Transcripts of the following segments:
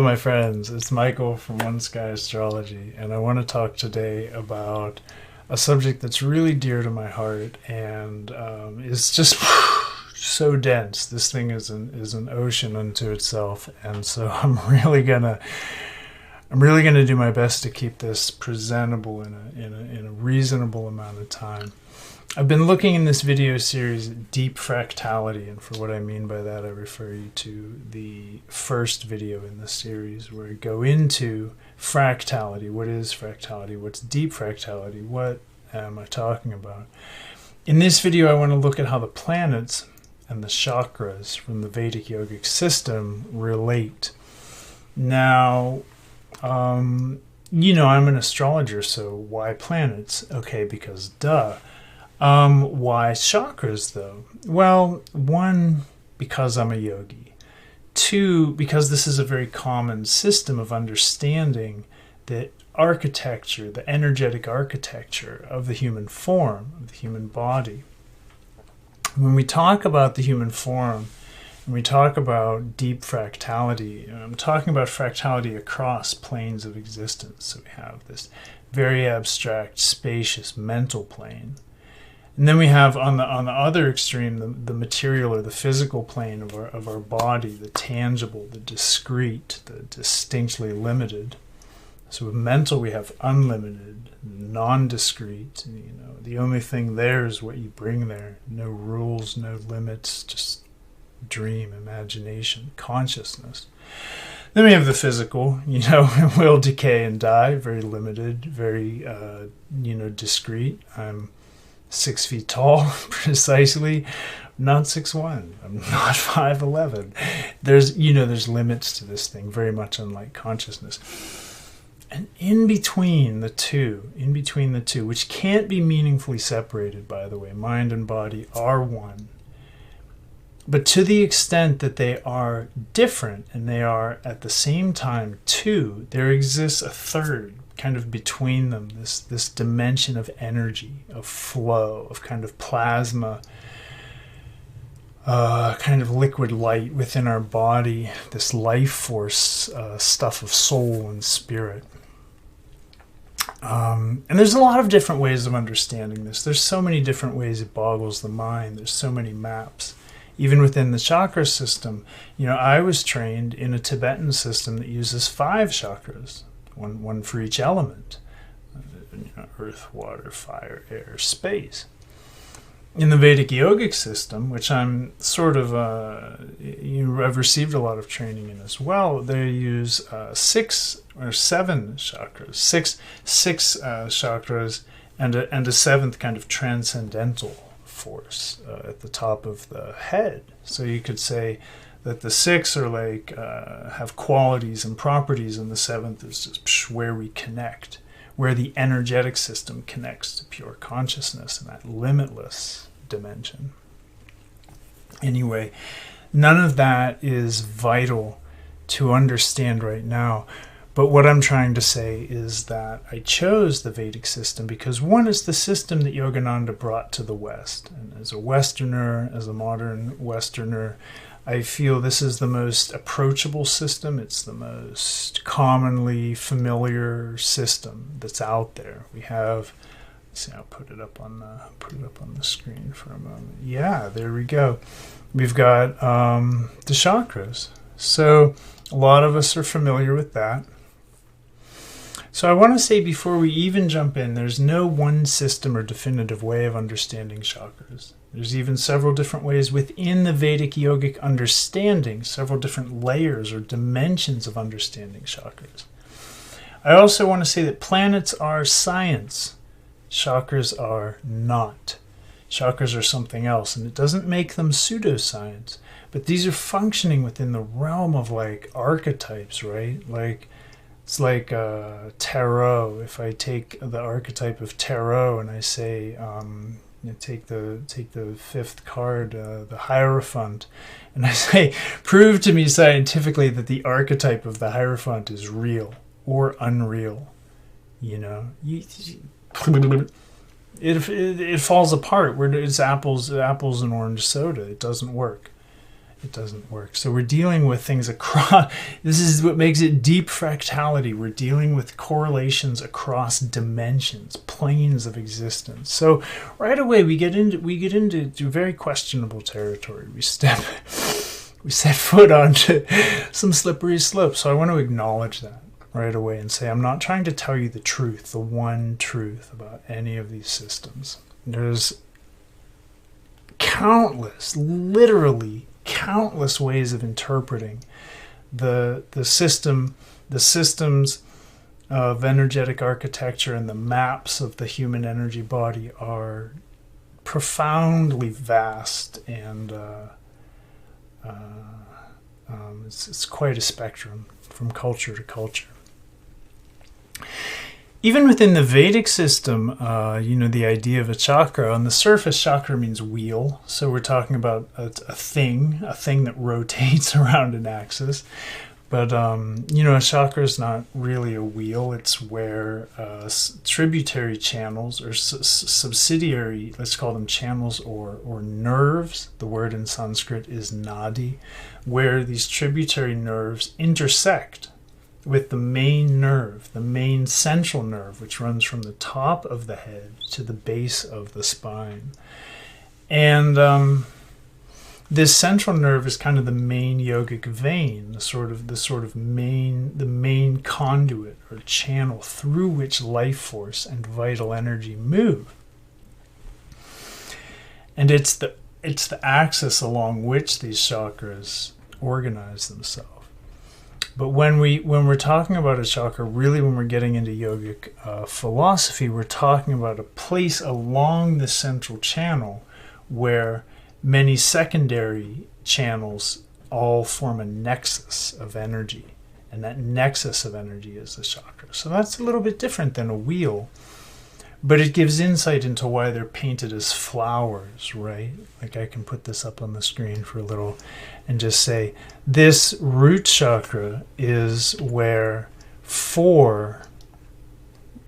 my friends, it's Michael from One Sky Astrology, and I want to talk today about a subject that's really dear to my heart and is just so dense. This thing is an ocean unto itself, and so I'm really gonna do my best to keep this presentable in a reasonable amount of time. I've been looking in this video series at Deep Fractality, and for what I mean by that, I refer you to the first video in the series where I go into fractality. What is fractality? What's deep fractality? What am I talking about? In this video, I want to look at how the planets and the chakras from the Vedic yogic system relate. Now, you know, I'm an astrologer, so why planets? Okay, because duh. Why chakras, though? Well, one, because I'm a yogi. Two, because this is a very common system of understanding the architecture, the energetic architecture of the human form, of the human body. When we talk about the human form, when we talk about deep fractality, I'm talking about fractality across planes of existence. So we have this very abstract, spacious mental plane. And then we have on the other extreme the material or the physical plane of our body, the tangible, the discrete, the distinctly limited. So with mental we have unlimited, non-discrete. You know, the only thing there is what you bring there. No rules, no limits, just dream, imagination, consciousness. Then we have the physical. You know, it will decay and die. Very limited, very discrete. I'm 6 feet tall, precisely. I'm not 6'1". I'm not 5'11". There's limits to this thing, very much unlike consciousness. And in between the two, which can't be meaningfully separated, by the way, mind and body are one. But to the extent that they are different and they are at the same time two, there exists a third kind of between them, this dimension of energy, of flow, of kind of plasma, kind of liquid light within our body, this life force stuff of soul and spirit. And there's a lot of different ways of understanding this. There's so many different ways it boggles the mind. There's so many maps. Even within the chakra system, I was trained in a Tibetan system that uses 5 chakras. One for each element, earth, water, fire, air, space. In the Vedic yogic system, which I'm sort of, I've received a lot of training in as well, they use 6 or 7 chakras, six chakras, and a 7th kind of transcendental force at the top of the head. So you could say that the 6 are like have qualities and properties, and the 7th is just where we connect, where the energetic system connects to pure consciousness and that limitless dimension. Anyway, none of that is vital to understand right now. But what I'm trying to say is that I chose the Vedic system because one is the system that Yogananda brought to the West. And as a Westerner, as a modern Westerner, I feel this is the most approachable system. It's the most commonly familiar system that's out there. We have, let's see, I'll put it up on the screen for a moment. Yeah, there we go. We've got the chakras. So a lot of us are familiar with that. So I want to say before we even jump in, there's no one system or definitive way of understanding chakras. There's even several different ways within the Vedic yogic understanding, several different layers or dimensions of understanding chakras. I also want to say that planets are science. Chakras are not. Chakras are something else, and it doesn't make them pseudoscience. But these are functioning within the realm of like archetypes, right? It's like tarot. If I take the archetype of tarot and I say, take the 5th card, the Hierophant, and I say, prove to me scientifically that the archetype of the Hierophant is real or unreal. It falls apart. Where it's apples and orange soda. It doesn't work. It doesn't work. So we're dealing with things across, this is what makes it deep fractality. We're dealing with correlations across dimensions, planes of existence. So right away we get into very questionable territory. We set foot onto some slippery slopes. So I want to acknowledge that right away and say, I'm not trying to tell you the truth, the one truth about any of these systems. There's countless, literally countless ways of interpreting the systems of energetic architecture, and the maps of the human energy body are profoundly vast, and it's quite a spectrum from culture to culture. Even within the Vedic system, the idea of a chakra, on the surface, chakra means wheel. So we're talking about a thing that rotates around an axis. But, a chakra is not really a wheel. It's where tributary channels or subsidiary, let's call them channels or nerves. The word in Sanskrit is nadi, where these tributary nerves intersect with the main nerve, the main central nerve, which runs from the top of the head to the base of the spine. And this central nerve is kind of the main yogic vein, the main conduit or channel through which life force and vital energy move. And it's the axis along which these chakras organize themselves. But when we're talking about a chakra, really when we're getting into yogic philosophy, we're talking about a place along the central channel where many secondary channels all form a nexus of energy. And that nexus of energy is the chakra. So that's a little bit different than a wheel. But it gives insight into why they're painted as flowers, right? Like I can put this up on the screen for a little and just say, this root chakra is where 4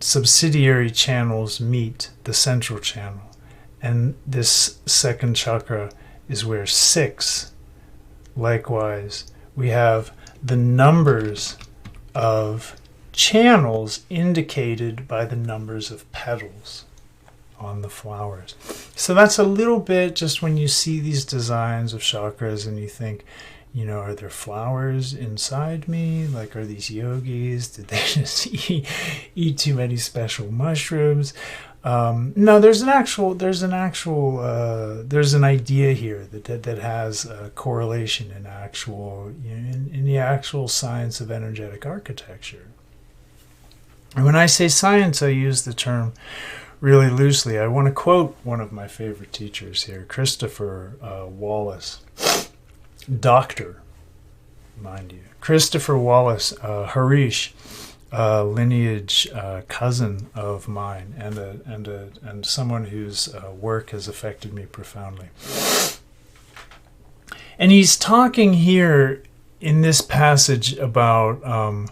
subsidiary channels meet the central channel. And this second chakra is where 6. Likewise, we have the numbers of channels indicated by the numbers of petals on the flowers. So that's a little bit, just when you see these designs of chakras and you think, are there flowers inside me? Like, are these yogis? Did they just eat too many special mushrooms? No, there's an idea here that has a correlation in in the actual science of energetic architecture. And when I say science, I use the term really loosely. I want to quote one of my favorite teachers here, Christopher Wallace, doctor, mind you. Christopher Wallace, Harish, lineage cousin of mine, and someone whose work has affected me profoundly. And he's talking here in this passage about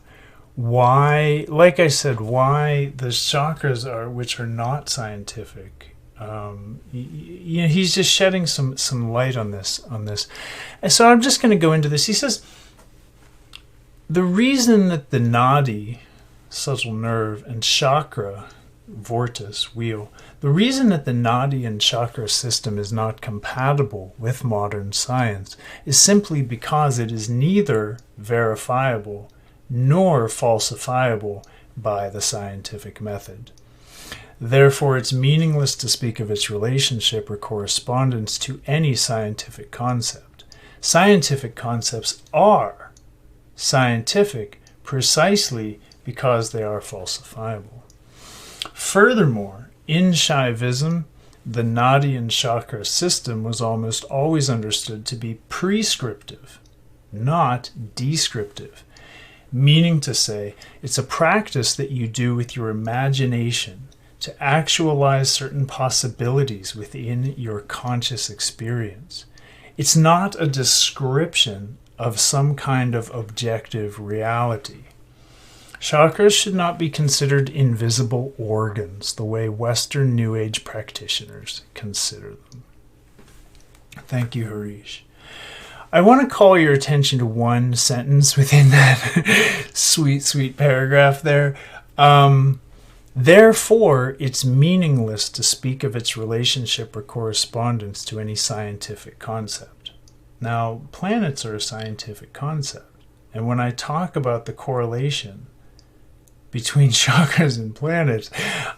why, like I said, why the chakras which are not scientific. He's just shedding some light on this. And so I'm just going to go into this. He says, the reason that the nadi, subtle nerve, and chakra, vortice, wheel, the reason that the nadi and chakra system is not compatible with modern science is simply because it is neither verifiable nor falsifiable by the scientific method. Therefore, it's meaningless to speak of its relationship or correspondence to any scientific concept. Scientific concepts are scientific precisely because they are falsifiable. Furthermore, in Shaivism, the nadi and chakra system was almost always understood to be prescriptive, not descriptive, meaning to say it's a practice that you do with your imagination to actualize certain possibilities within your conscious experience. It's not a description of some kind of objective reality. Chakras should not be considered invisible organs the way Western New Age practitioners consider them. Thank you, Harish. I want to call your attention to one sentence within that sweet, sweet paragraph there. Therefore, it's meaningless to speak of its relationship or correspondence to any scientific concept. Now, planets are a scientific concept. And when I talk about the correlation between chakras and planets,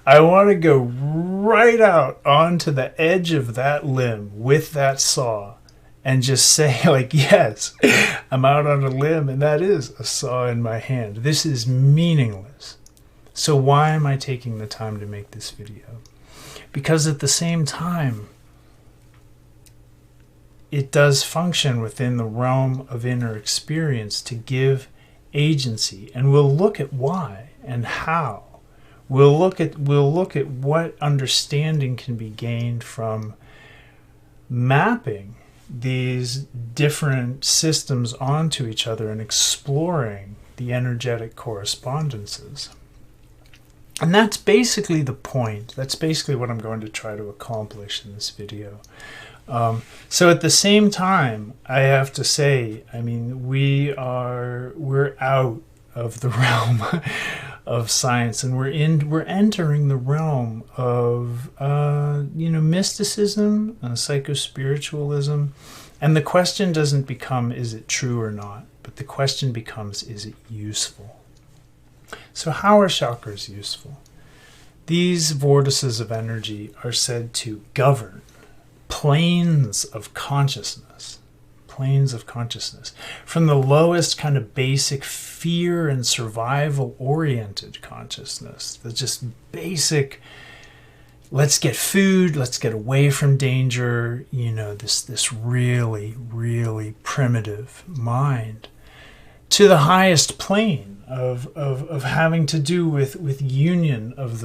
I want to go right out onto the edge of that limb with that saw and just say, like, yes, I'm out on a limb, and that is a saw in my hand. This is meaningless. So why am I taking the time to make this video? Because at the same time, it does function within the realm of inner experience to give agency, and we'll look at why and how. We'll look at what understanding can be gained from mapping these different systems onto each other and exploring the energetic correspondences. And that's basically the point. That's basically what I'm going to try to accomplish in this video. So at the same time, I have to say, I mean, we're out of the realm of science, and we're entering the realm of mysticism and psychospiritualism. And the question doesn't become, is it true or not? But the question becomes, is it useful? So how are chakras useful? These vortices of energy are said to govern planes of consciousness. Planes of consciousness. From the lowest kind of basic fear and survival oriented consciousness, the just basic, let's get food, let's get away from danger, this really, really primitive mind, to the highest plane of having to do with union with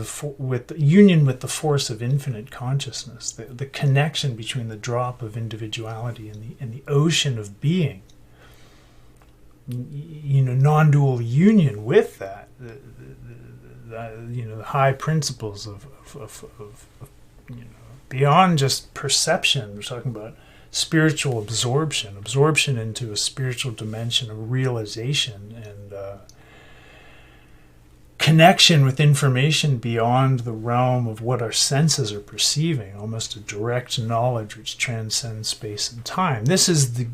the force of infinite consciousness, the connection between the drop of individuality and the ocean of being, non-dual union with that, the high principles of beyond just perception. We're talking about spiritual absorption into a spiritual dimension of realization and connection with information beyond the realm of what our senses are perceiving, almost a direct knowledge which transcends space and time. This is the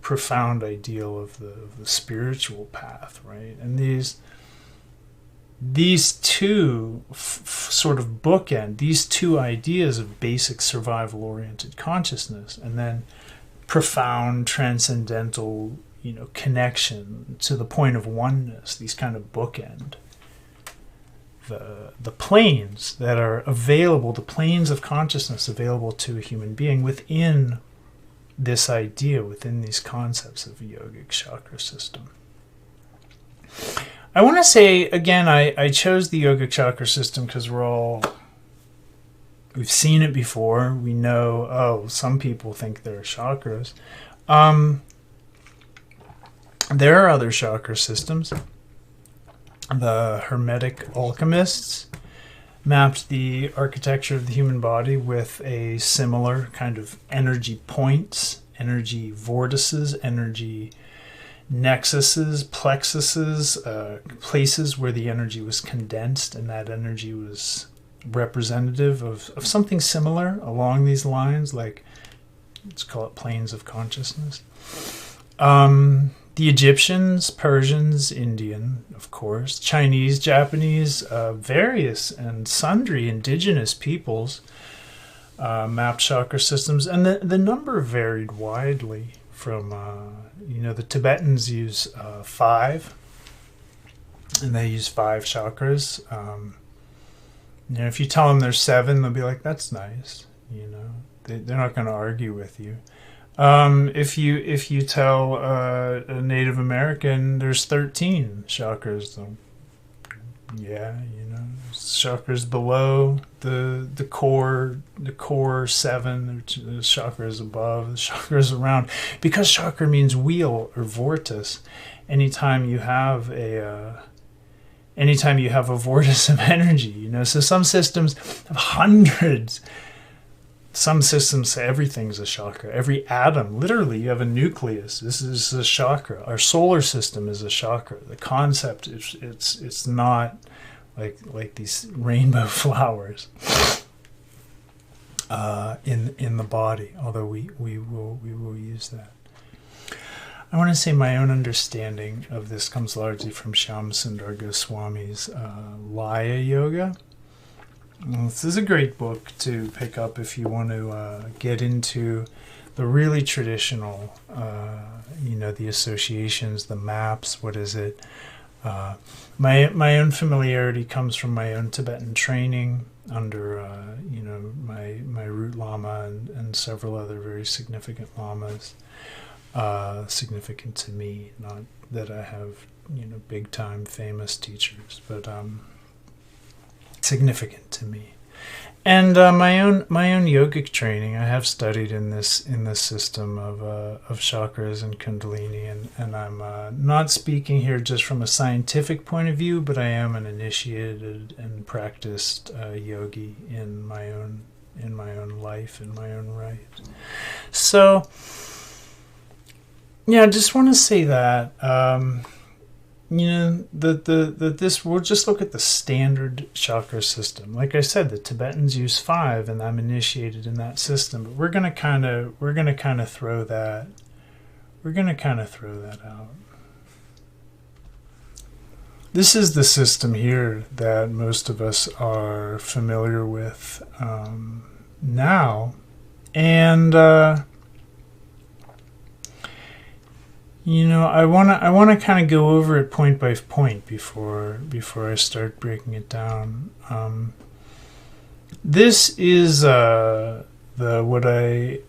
profound ideal of the spiritual path, right? And these two sort of bookend, these two ideas of basic survival-oriented consciousness, and then profound transcendental, connection to the point of oneness. These kind of bookend the planes that are available, the planes of consciousness available to a human being within this idea, within these concepts of a yogic chakra system. I want to say, again, I chose the yogic chakra system because we've seen it before. We know, some people think they're chakras. There are other chakra systems. The Hermetic alchemists mapped the architecture of the human body with a similar kind of energy points, energy vortices, energy nexuses, plexuses, places where the energy was condensed, and that energy was representative of something similar along these lines, like, let's call it planes of consciousness. The Egyptians, Persians, Indian, of course, Chinese, Japanese, various and sundry indigenous peoples mapped chakra systems, and the number varied widely. From the Tibetans use 5, and they use 5 chakras. If you tell them there's 7, they'll be like, "That's nice." They're not going to argue with you. If you tell a Native American there's 13 chakras, chakras below the core 7, the chakras above, the chakras around, because chakra means wheel or vortice. Anytime you have a vortice of energy, so some systems have hundreds some systems say everything's a chakra. Every atom, literally, you have a nucleus. This is a chakra. Our solar system is a chakra. The concept is it's not like these rainbow flowers in the body. Although we will use that. I want to say my own understanding of this comes largely from Shyam Sundar Goswami's Laya Yoga. This is a great book to pick up if you want to get into the really traditional, the associations, the maps. What is it? My own familiarity comes from my own Tibetan training under, my root lama and several other very significant lamas. Significant to me, not that I have, big time famous teachers, but significant to me. And my own yogic training, I have studied in this system of chakras and Kundalini, and I'm not speaking here just from a scientific point of view, but I am an initiated and practiced yogi in my own life, in my own right. So, yeah, I just want to say that. This we'll just look at the standard chakra system. Like I said, the Tibetans use 5, and I'm initiated in that system. But we're gonna kind of throw that. We're gonna kind of throw that out. This is the system here that most of us are familiar with now, and. I want to kind of go over it point by point before I start breaking it down. This is what I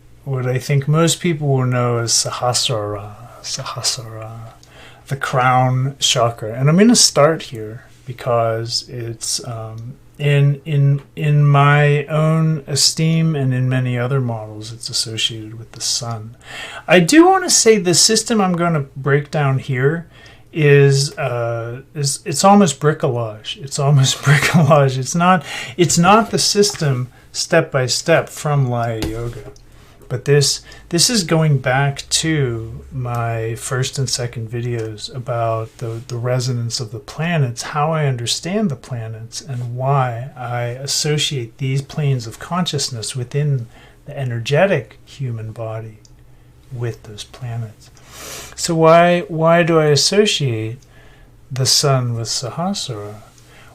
think most people will know as Sahasrara, the crown chakra, and I'm going to start here because it's in my own esteem and in many other models, it's associated with the sun. I do want to say the system I'm going to break down here is it's almost bricolage. It's almost bricolage. It's not the system step by step from Laya Yoga. But this is going back to my first and second videos about the resonance of the planets, how I understand the planets, and why I associate these planes of consciousness within the energetic human body with those planets. So why do I associate the sun with Sahasrara?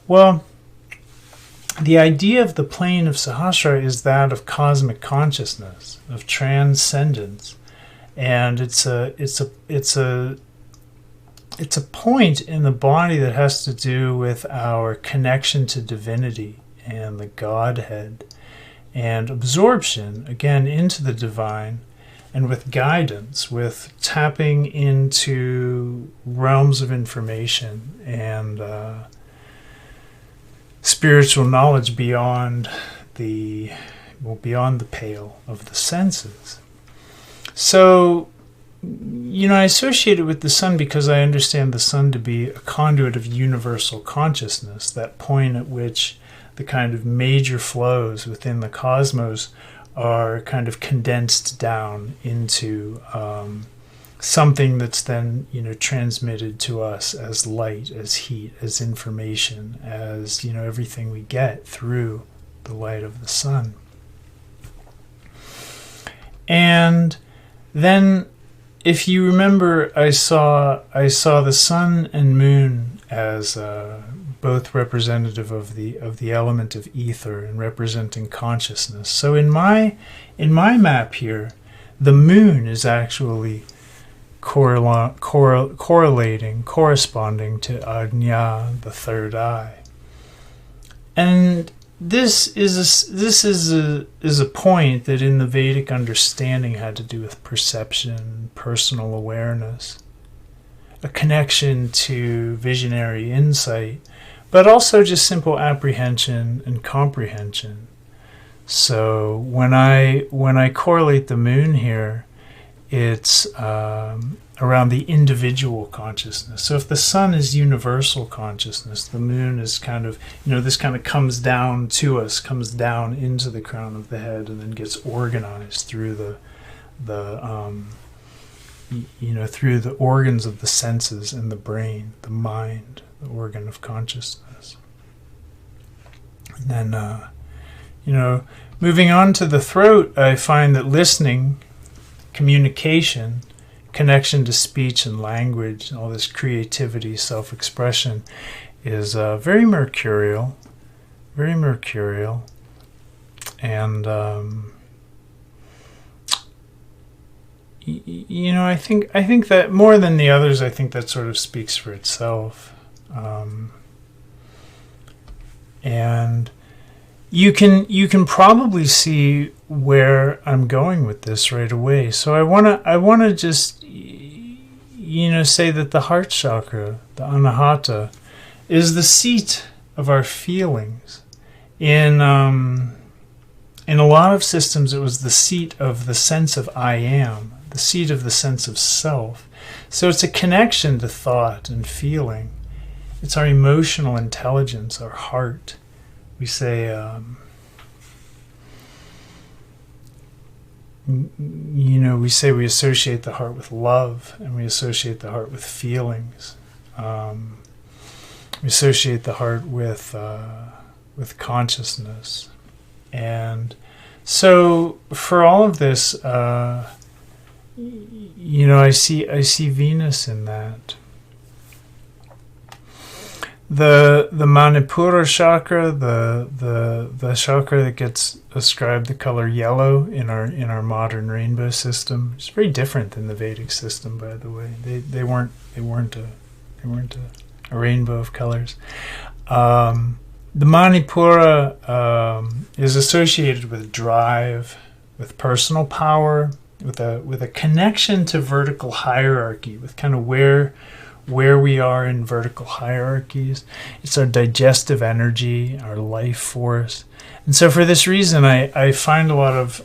Well, the idea of the plane of Sahasrara is that of cosmic consciousness, of transcendence, and it's a point in the body that has to do with our connection to divinity and the Godhead, and absorption again into the divine, and with guidance, with tapping into realms of information and spiritual knowledge beyond the pale of the senses. So, I associate it with the sun because I understand the sun to be a conduit of universal consciousness, that point at which the kind of major flows within the cosmos are kind of condensed down into something that's then, transmitted to us as light, as heat, as information, as, everything we get through the light of the sun. And then, if you remember, I saw the sun and moon as both representative of the element of ether and representing consciousness. So in my map here, the moon is actually corresponding to Ajna, the third eye, and this is a point that in the Vedic understanding had to do with perception, personal awareness, a connection to visionary insight, but also just simple apprehension and comprehension. So when I correlate the moon here, it's around the individual consciousness. So if the sun is universal consciousness, the moon is kind of, this kind of comes down to us, comes down into the crown of the head, and then gets organized through the through the organs of the senses and the brain, the mind, the organ of consciousness. And then, moving on to the throat, I find that listening, communication, connection to speech and language, all this creativity, self-expression, is very mercurial, and I think that more than the others, I think that sort of speaks for itself, and you can probably see where I'm going with this right away. So I wanna just say that the heart chakra, the anahata, is the seat of our feelings. In a lot of systems, it was the seat of the sense of I am, the seat of the sense of self. So it's a connection to thought and feeling. It's our emotional intelligence, our heart. We say, we associate the heart with love, and we associate the heart with feelings. We associate the heart with consciousness. And so for all of this, I see Venus in that. The Manipura Chakra, the chakra that gets ascribed the color yellow in our modern rainbow system, it's very different than the Vedic system, by the way. They weren't a rainbow of colors. The Manipura is associated with drive, with personal power, with a connection to vertical hierarchy, with kind of where we are in vertical hierarchies. It's our digestive energy, our life force. And so for this reason, I find a lot of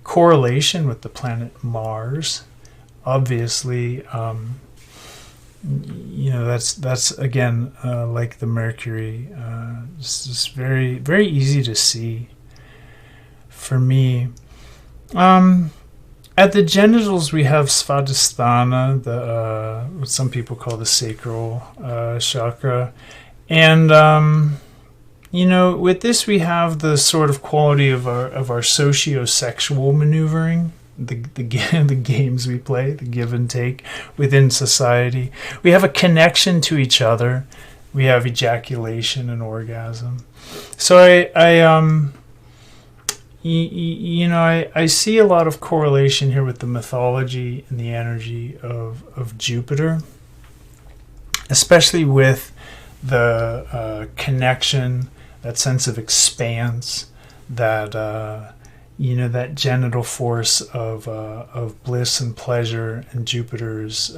correlation with the planet Mars. Obviously, that's again, like the Mercury, it's just very, very easy to see for me. At the genitals, we have Svadhisthana, what some people call the Sacral Chakra. And, with this, we have the sort of quality of our socio-sexual maneuvering, the games we play, the give and take within society. We have a connection to each other. We have ejaculation and orgasm. So I see a lot of correlation here with the mythology and the energy of Jupiter, especially with the connection, that sense of expanse, that that genital force of bliss and pleasure, and Jupiter's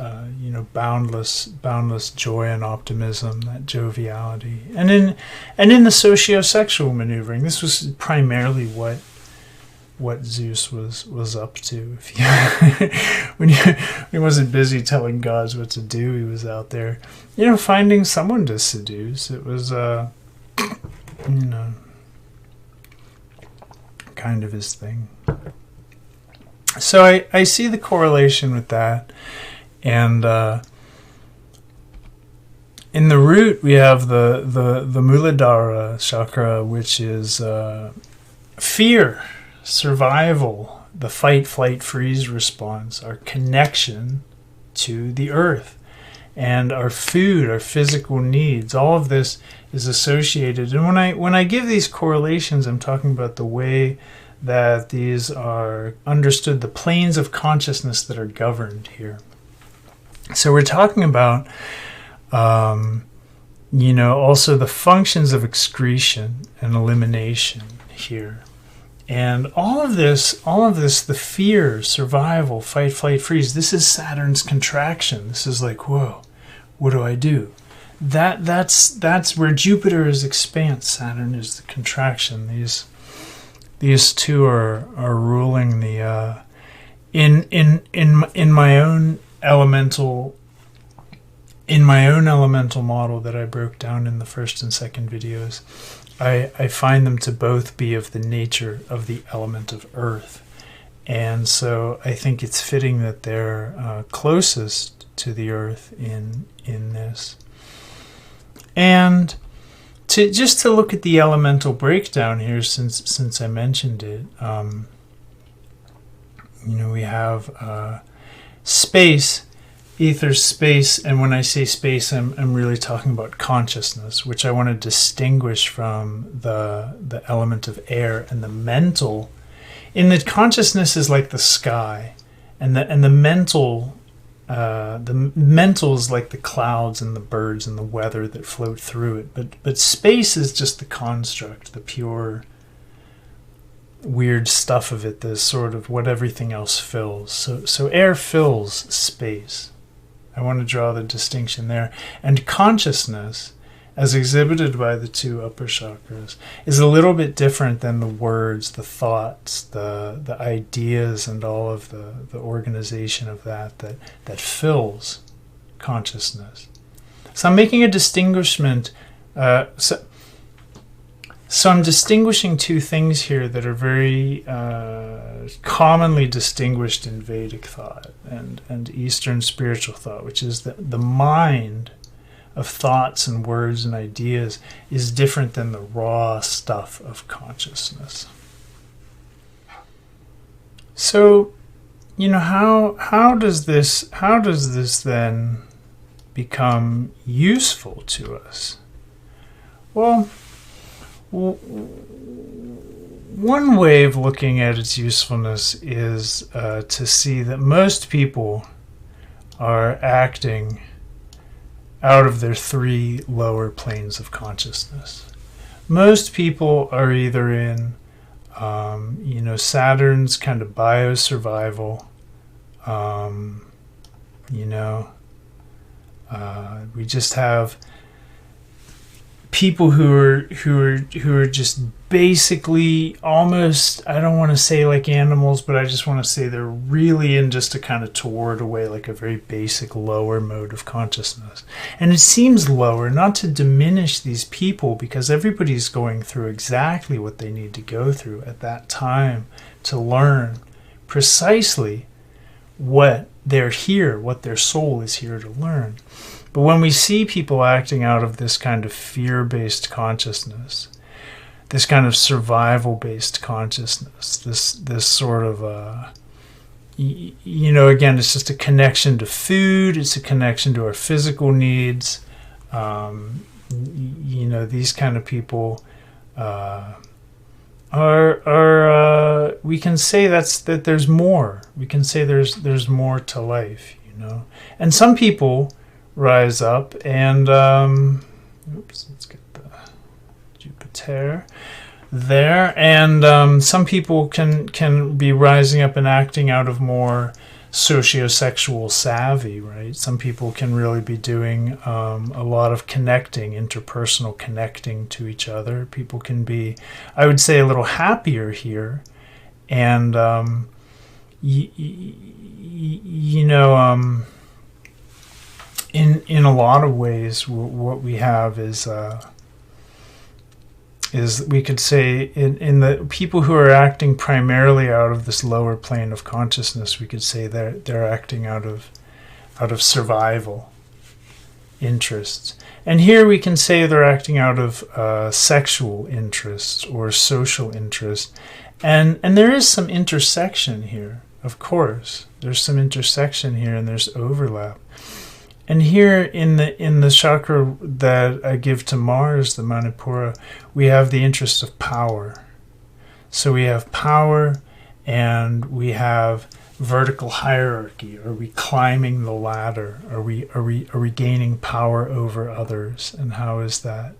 boundless joy and optimism, that joviality, and in the socio-sexual maneuvering, this was primarily what Zeus was up to. When he wasn't busy telling gods what to do, he was out there, finding someone to seduce. It was, kind of his thing. So I see the correlation with that, and in the root we have the Muladhara chakra, which is fear, survival, the fight, flight, freeze response, our connection to the earth, and our food, our physical needs. All of this is associated. And when I give these correlations, I'm talking about the way that these are understood, the planes of consciousness that are governed here. So we're talking about, also the functions of excretion and elimination here. And all of this, the fear, survival, fight, flight, freeze, this is Saturn's contraction. This is like, whoa, what do I do? That's where Jupiter is expanse, Saturn is the contraction. These two are ruling the in my own elemental model that I broke down in the first and second videos, I find them to both be of the nature of the element of earth. And so I think it's fitting that they're closest to the earth in this. And to look at the elemental breakdown here, since I mentioned it, we have space, ether, space, and when I say space, I'm really talking about consciousness, which I want to distinguish from the element of air and the mental. In the consciousness is like the sky, and the mental is like the clouds and the birds and the weather that float through it. But space is just the construct, the pure weird stuff of it, the sort of what everything else fills. So air fills space. I want to draw the distinction there. And consciousness, as exhibited by the two upper chakras, is a little bit different than the words, the thoughts, the ideas, and all of the organization of that fills consciousness. So I'm making a distinguishment. So I'm distinguishing two things here that are very commonly distinguished in Vedic thought and Eastern spiritual thought, which is that the mind of thoughts and words and ideas is different than the raw stuff of consciousness. So, how does this then become useful to us? Well, one way of looking at its usefulness is to see that most people are acting out of their three lower planes of consciousness. Most people are either in, Saturn's kind of biosurvival. We just have people who are just basically almost, I don't want to say like animals, but I just want to say they're really in just a kind of toward away, like a very basic lower mode of consciousness. And it seems lower, not to diminish these people, because everybody's going through exactly what they need to go through at that time to learn precisely what they're here, what their soul is here to learn. But when we see people acting out of this kind of fear-based consciousness, this kind of survival-based consciousness, this sort of, again, it's just a connection to food, it's a connection to our physical needs. These kind of people are we can say that there's more. We can say there's more to life, And some people rise up and let's get the Jupiter there, and some people can be rising up and acting out of more sociosexual savvy, right? Some people can really be doing a lot of connecting, interpersonal connecting to each other. People can be, I would say, a little happier here, and in a lot of ways, what we have is we could say in the people who are acting primarily out of this lower plane of consciousness, we could say they're acting out of survival interests. And here we can say they're acting out of sexual interests or social interests. And there is some intersection here, of course. There's some intersection here and there's overlap. And here in the chakra that I give to Mars, the Manipura, we have the interest of power. So we have power and we have vertical hierarchy. Are we climbing the ladder? Are we gaining power over others? And how is that?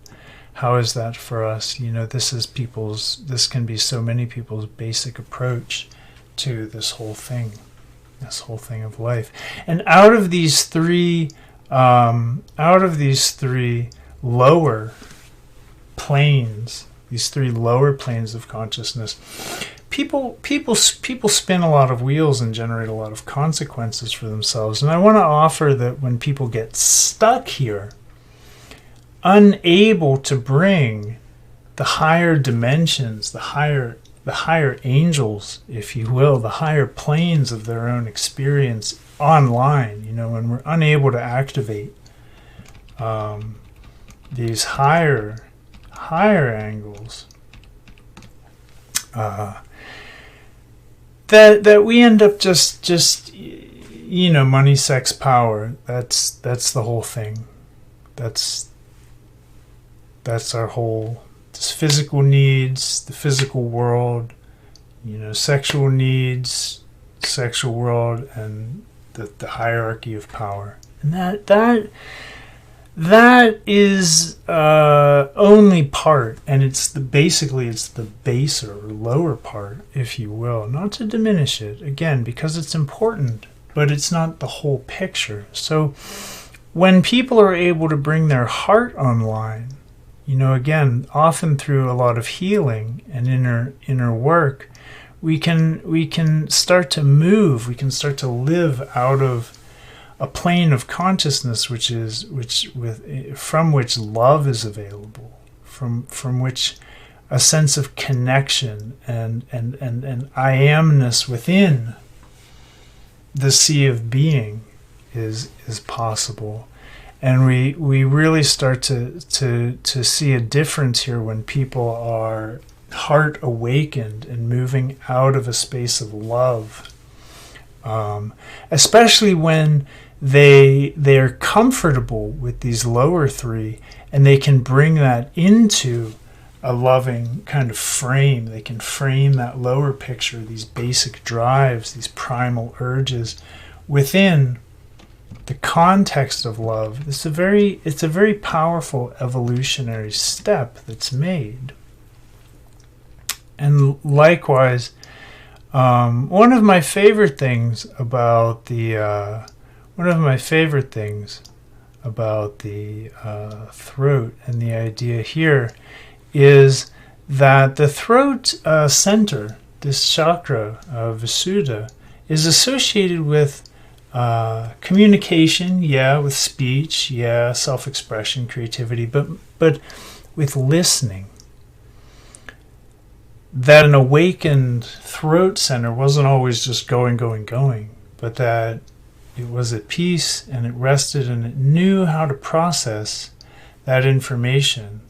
How is that for us? This can be so many people's basic approach to this whole thing of life. And out of these three lower planes, these three lower planes of consciousness, people spin a lot of wheels and generate a lot of consequences for themselves. And I want to offer that when people get stuck here, unable to bring the higher dimensions, the higher angels, if you will, the higher planes of their own experience online, when we're unable to activate these higher angles, that we end up just money, sex, power. That's the whole thing. That's our whole, this physical needs, the physical world, sexual needs, sexual world, and the hierarchy of power. And that is only part, and it's the baser or lower part, if you will. Not to diminish it, again, because it's important, but it's not the whole picture. So when people are able to bring their heart online, again, often through a lot of healing and inner work, we can start to move, we can start to live out of a plane of consciousness from which love is available, from which a sense of connection and I amness within the sea of being is possible. And we really start to see a difference here when people are heart awakened and moving out of a space of love, especially when they're comfortable with these lower three, and they can bring that into a loving kind of frame. They can frame that lower picture, these basic drives, these primal urges within the context of love. It's a very powerful evolutionary step that's made. And likewise, one of my favorite things about the throat and the idea here is that the throat center, this chakra, Visuddha, is associated with communication, with speech, self-expression, creativity, but with listening. That an awakened throat center wasn't always just going, but that it was at peace and it rested and it knew how to process that information.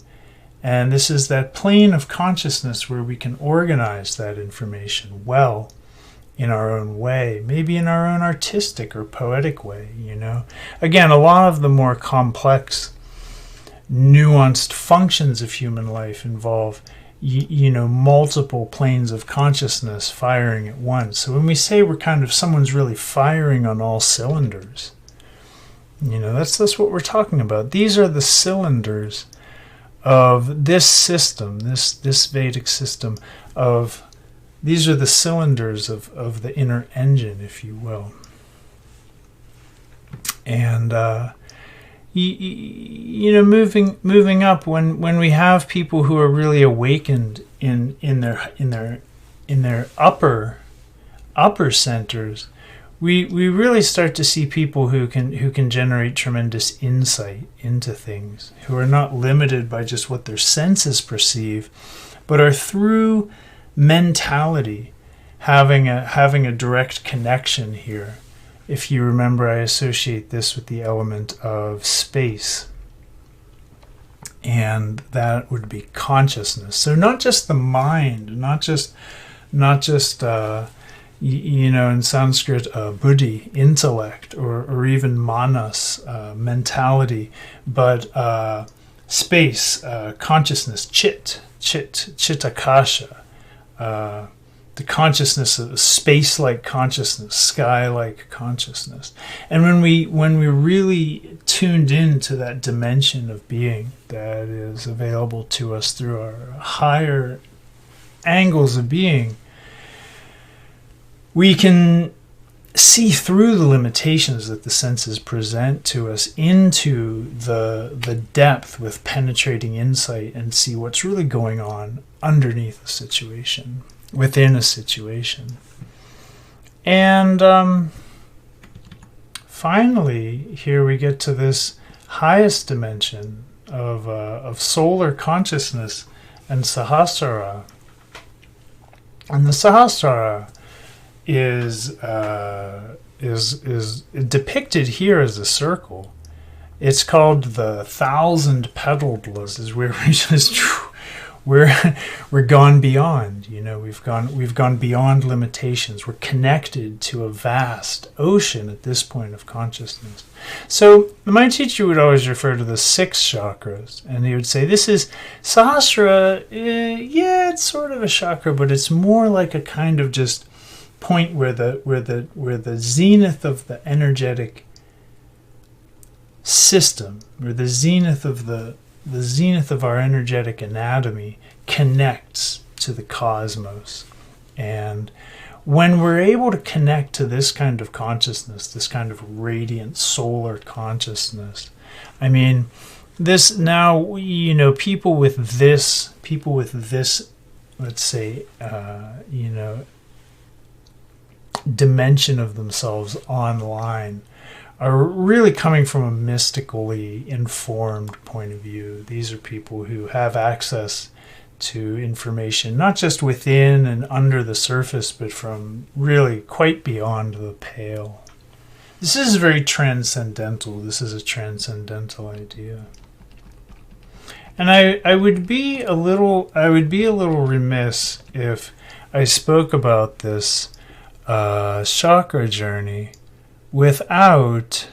And this is that plane of consciousness where we can organize that information well in our own way, maybe in our own artistic or poetic way, Again, a lot of the more complex, nuanced functions of human life involve multiple planes of consciousness firing at once. So when we say someone's really firing on all cylinders, that's what we're talking about. These are the cylinders of this system, this Vedic system of, these are the cylinders of the inner engine, if you will. And moving up, when we have people who are really awakened in their upper centers, we really start to see people who can generate tremendous insight into things, who are not limited by just what their senses perceive, but are through mentality having a direct connection here. If you remember, I associate this with the element of space, and that would be consciousness. So not just the mind, not just in Sanskrit, buddhi, intellect, or even manas, mentality, but space, consciousness, chitakasha, the consciousness of space-like consciousness, sky-like consciousness. And when we're really tuned into that dimension of being that is available to us through our higher angles of being, we can see through the limitations that the senses present to us into the depth with penetrating insight and see what's really going on underneath the situation. within a situation. And finally, here we get to this highest dimension of solar consciousness and Sahasrara. And the Sahasrara is depicted here as a circle. It's called the 1,000-petaled lotus, where we just we're gone beyond. You know, we've gone beyond limitations. We're connected to a vast ocean at this point of consciousness. So my teacher would always refer to the 6 chakras, and he would say, this is Sahasrara. Yeah, it's sort of a chakra, but it's more like a kind of just point where the zenith of the energetic system, or the zenith of our energetic anatomy connects to the cosmos. And when we're able to connect to this kind of consciousness, this kind of radiant solar consciousness, I mean, this now, you know, people with this, let's say, you know, dimension of themselves online are really coming from a mystically informed point of view. These are people who have access to information, not just within and under the surface, but from really quite beyond the pale. This is very transcendental. This is a transcendental idea. And I would be a little remiss if I spoke about this chakra journey without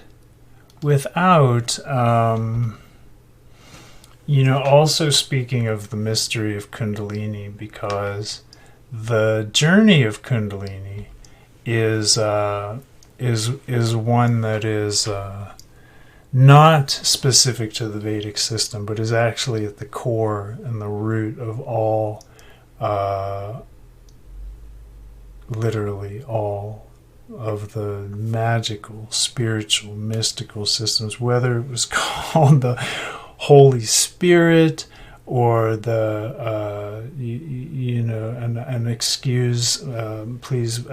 you know, also speaking of the mystery of Kundalini, because the journey of Kundalini is one that is not specific to the Vedic system, but is actually at the core and the root of all, literally all of the magical, spiritual, mystical systems, whether it was called the Holy Spirit or the, you know, and excuse, please,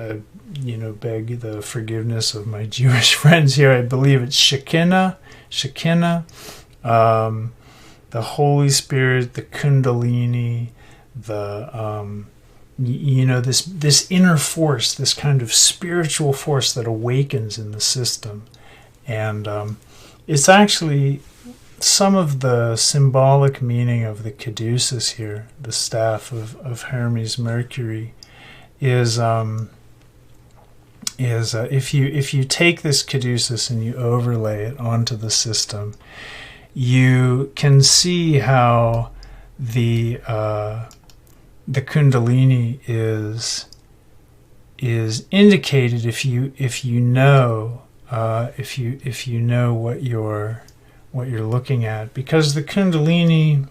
you know, beg the forgiveness of my Jewish friends here. I believe it's Shekinah, the Holy Spirit, the Kundalini, the, you know, this inner force, this kind of spiritual force that awakens in the system. And it's actually some of the symbolic meaning of the caduceus here, the staff of Hermes Mercury, is if you take this caduceus and you overlay it onto the system, you can see how the Kundalini is indicated if you know what you're looking at, because the Kundalini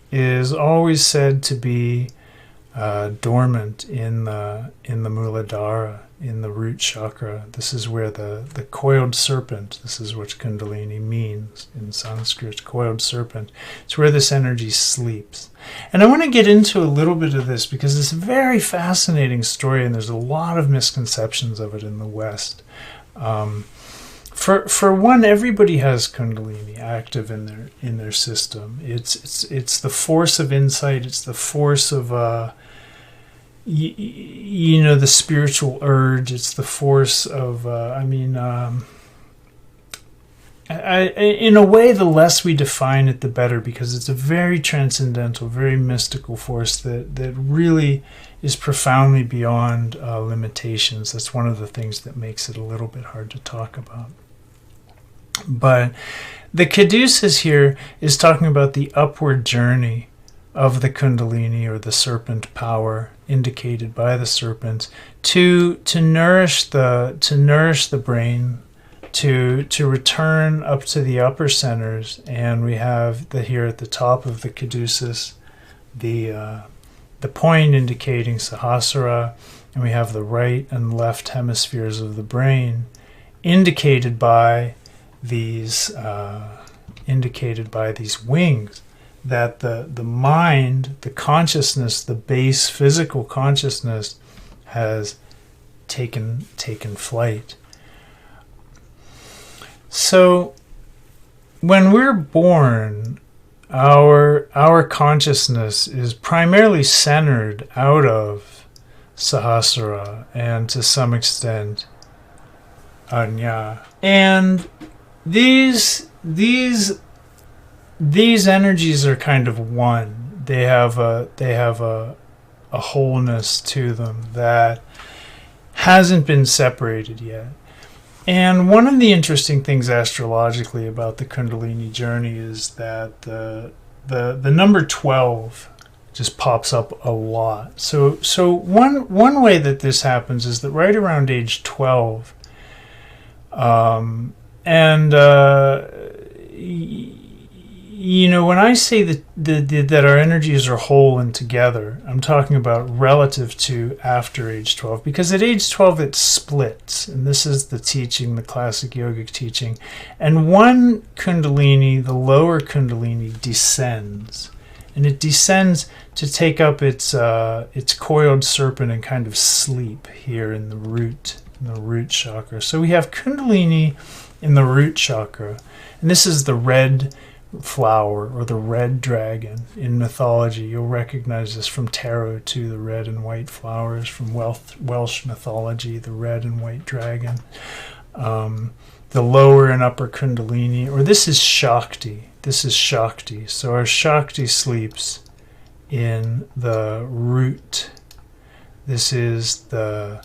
is always said to be dormant in the Muladhara, in the root chakra. This is where the coiled serpent, this is what Kundalini means in Sanskrit, coiled serpent. It's where this energy sleeps. And I want to get into a little bit of this because it's a very fascinating story, and there's a lot of misconceptions of it in the West. For one, everybody has Kundalini active in their system. It's the force of insight. It's the force of you know, the spiritual urge. It's the force of in a way, the less we define it, the better, because it's a very transcendental, very mystical force that really is profoundly beyond limitations. That's one of the things that makes it a little bit hard to talk about. But the caduceus here is talking about the upward journey of the Kundalini, or the serpent power indicated by the serpent, to nourish the brain, to return up to the upper centers. And we have here at the top of the caduceus the point indicating Sahasrara, and we have the right and left hemispheres of the brain indicated by these wings that the mind, the consciousness, the base physical consciousness has taken flight. So when we're born, our consciousness is primarily centered out of Sahasrara and to some extent Anya. And these energies are kind of one. They have a wholeness to them that hasn't been separated yet. And one of the interesting things astrologically about the Kundalini journey is that the number 12 just pops up a lot. So one way that this happens is that right around age 12, when I say that our energies are whole and together, I'm talking about relative to after age 12, because at age 12 it splits, and this is the teaching, the classic yogic teaching, and one Kundalini, the lower Kundalini, descends, and it descends to take up its coiled serpent and kind of sleep here in the root chakra. So we have Kundalini in the root chakra, and this is the red flower or the red dragon in mythology. You'll recognize this from tarot too, the red and white flowers from Welsh mythology, the red and white dragon. The lower and upper Kundalini, or this is Shakti. So our Shakti sleeps in the root. This is the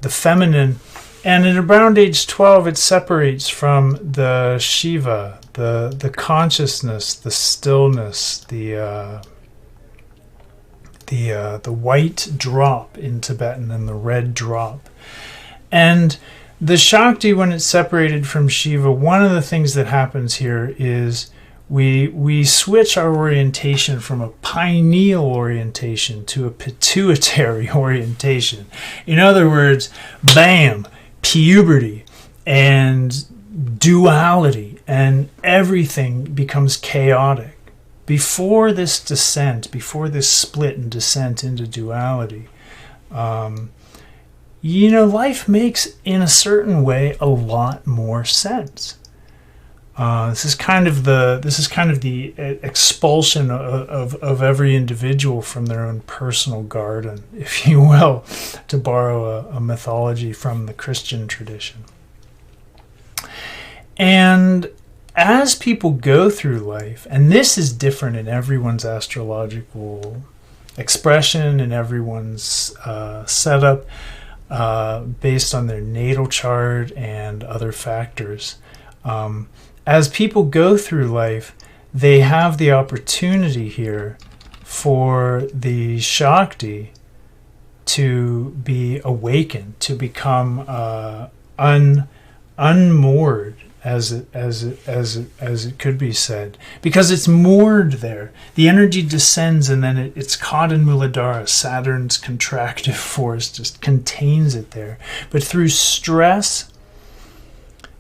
feminine. And at around age 12, it separates from the Shiva, the consciousness, the stillness, the white drop in Tibetan and the red drop. And the Shakti, when it's separated from Shiva, one of the things that happens here is we switch our orientation from a pineal orientation to a pituitary orientation. In other words, bam, puberty and duality, and everything becomes chaotic. Before this descent, before this split and descent into duality, life makes, in a certain way, a lot more sense. This is kind of the expulsion of every individual from their own personal garden, if you will, to borrow a mythology from the Christian tradition. And as people go through life, and this is different in everyone's astrological expression and everyone's setup based on their natal chart and other factors, as people go through life, they have the opportunity here for the Shakti to be awakened, to become unmoored, as it could be said, because it's moored there. The energy descends, and then it's caught in Muladhara. Saturn's contractive force just contains it there. But through stress,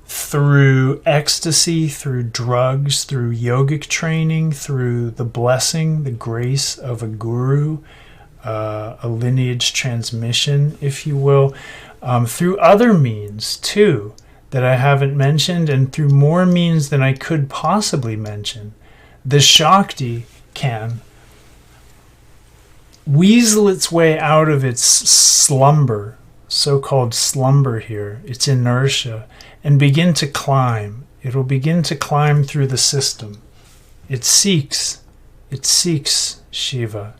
through ecstasy, through drugs, through yogic training, through the blessing, the grace of a guru, a lineage transmission, if you will, through other means too that I haven't mentioned, and through more means than I could possibly mention, the Shakti can weasel its way out of its slumber, so-called slumber here, its inertia, and begin to climb. It'll begin to climb through the system. It seeks Shiva.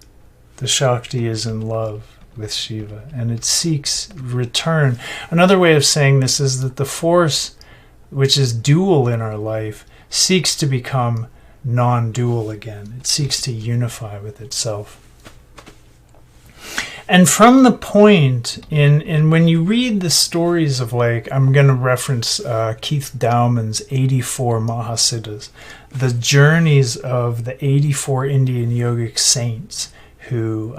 The Shakti is in love with Shiva, and it seeks return. Another way of saying this is that the force, which is dual in our life, seeks to become non-dual again. It seeks to unify with itself. And from the point in when you read the stories of, like, I'm going to reference Keith Dowman's 84 Mahasiddhas, the journeys of the 84 Indian yogic saints who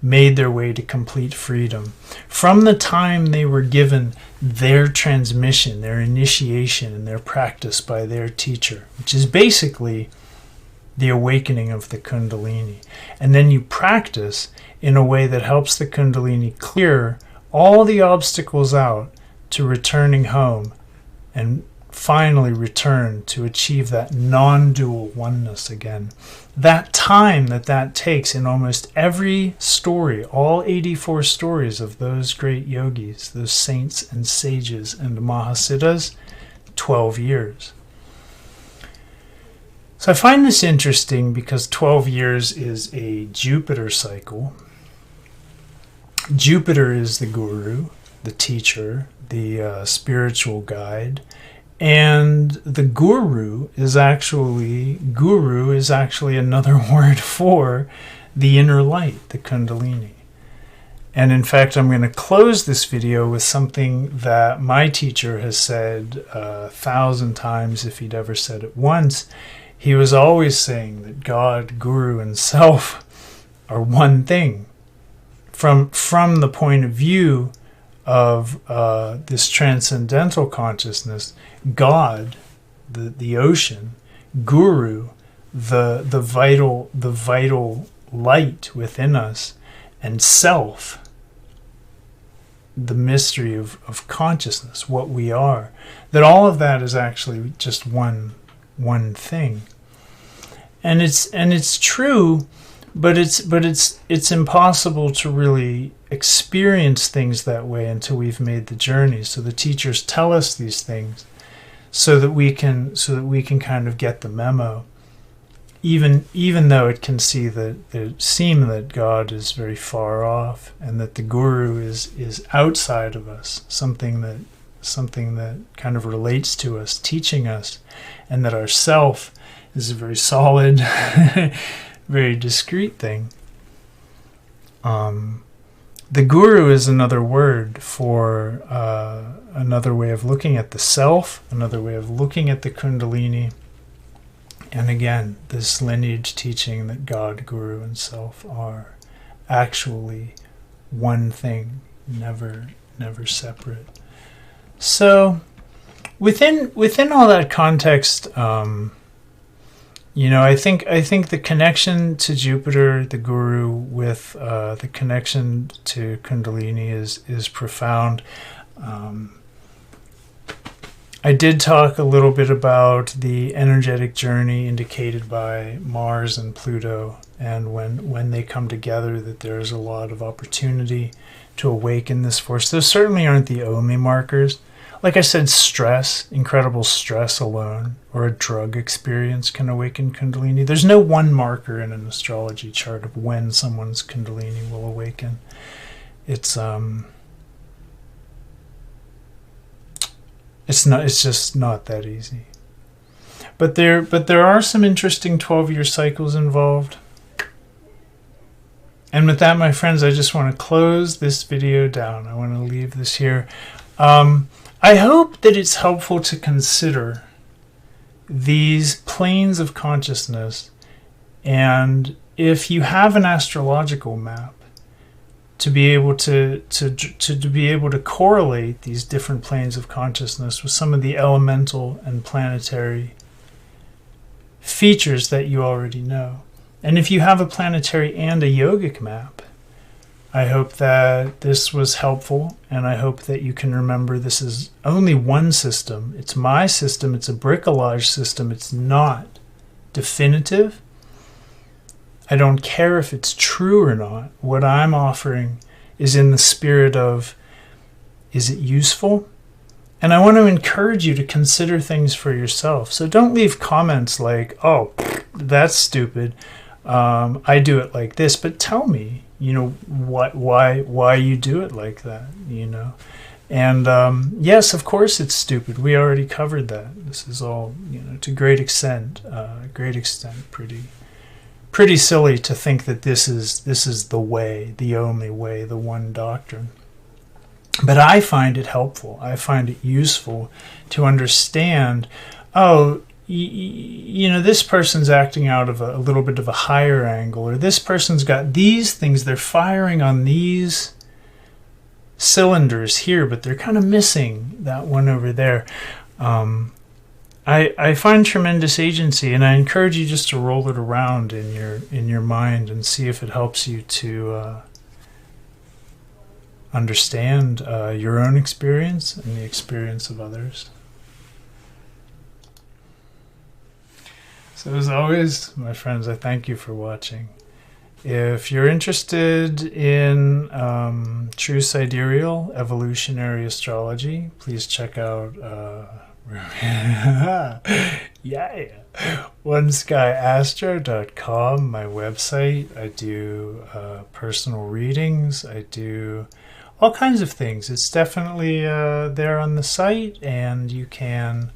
made their way to complete freedom. From the time they were given their transmission, their initiation, and their practice by their teacher, which is basically the awakening of the Kundalini. And then you practice in a way that helps the Kundalini clear all the obstacles out to returning home and finally return to achieve that non-dual oneness again. That time that takes in almost every story, all 84 stories of those great yogis, those saints and sages and Mahasiddhas, 12 years. So I find this interesting because 12 years is a Jupiter cycle. Jupiter is the guru, the teacher, the spiritual guide. And the guru is actually another word for the inner light, the Kundalini. And in fact, I'm going to close this video with something that my teacher has said 1,000 times, if he'd ever said it once. He was always saying that God, Guru, and Self are one thing. From the point of view of this transcendental consciousness, God, the ocean, Guru, the vital light within us, and Self, the mystery of consciousness, what we are, that all of that is actually just one thing. And it's true, but it's impossible to really experience things that way until we've made the journey. So the teachers tell us these things so that we can kind of get the memo. Even though it can seem that God is very far off and that the guru is outside of us, something that kind of relates to us, teaching us, and that our self is a very solid, very discrete thing. The guru is another word for another way of looking at the self, another way of looking at the Kundalini. And again, this lineage teaching that God, Guru, and Self are actually one thing, never separate. So, within all that context, I think the connection to Jupiter, the Guru, with the connection to Kundalini is profound. I did talk a little bit about the energetic journey indicated by Mars and Pluto, and when they come together, that there's a lot of opportunity to awaken this force. Those certainly aren't the only markers. Like I said, stress, incredible stress alone, or a drug experience can awaken Kundalini. There's no one marker in an astrology chart of when someone's Kundalini will awaken. It's just not that easy. But there are some interesting 12-year cycles involved. And with that, my friends, I just want to close this video down. I want to leave this here. I hope that it's helpful to consider these planes of consciousness, and if you have an astrological map, to be able to be able to correlate these different planes of consciousness with some of the elemental and planetary features that you already know. And if you have a planetary and a yogic map, I hope that this was helpful, and I hope that you can remember this is only one system. It's my system. It's a bricolage system. It's not definitive. I don't care if it's true or not. What I'm offering is in the spirit of, is it useful? And I want to encourage you to consider things for yourself. So don't leave comments like, oh, that's stupid. I do it like this. But tell me, why you do it like that, And yes, of course it's stupid. We already covered that. This is all, to great extent, pretty silly to think that this is the way, the only way, the one doctrine. But I find it helpful. I find it useful to understand, this person's acting out of a little bit of a higher angle, or this person's got these things, they're firing on these cylinders here, but they're kind of missing that one over there. I find tremendous agency, and I encourage you just to roll it around in your mind and see if it helps you to understand your own experience and the experience of others. So as always, my friends, I thank you for watching. If you're interested in true sidereal evolutionary astrology, please check out oneskyastro.com, my website. I do personal readings. I do all kinds of things. It's definitely there on the site, and you can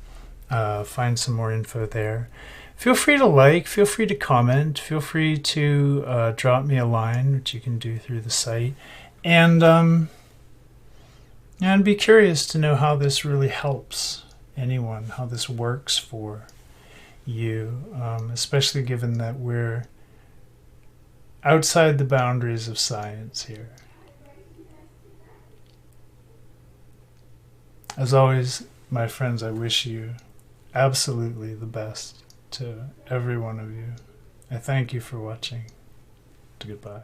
find some more info there. Feel free to like, feel free to comment, feel free to drop me a line, which you can do through the site, and be curious to know how this really helps anyone, how this works for you, especially given that we're outside the boundaries of science here. As always, my friends, I wish you absolutely the best to every one of you. I thank you for watching. Goodbye.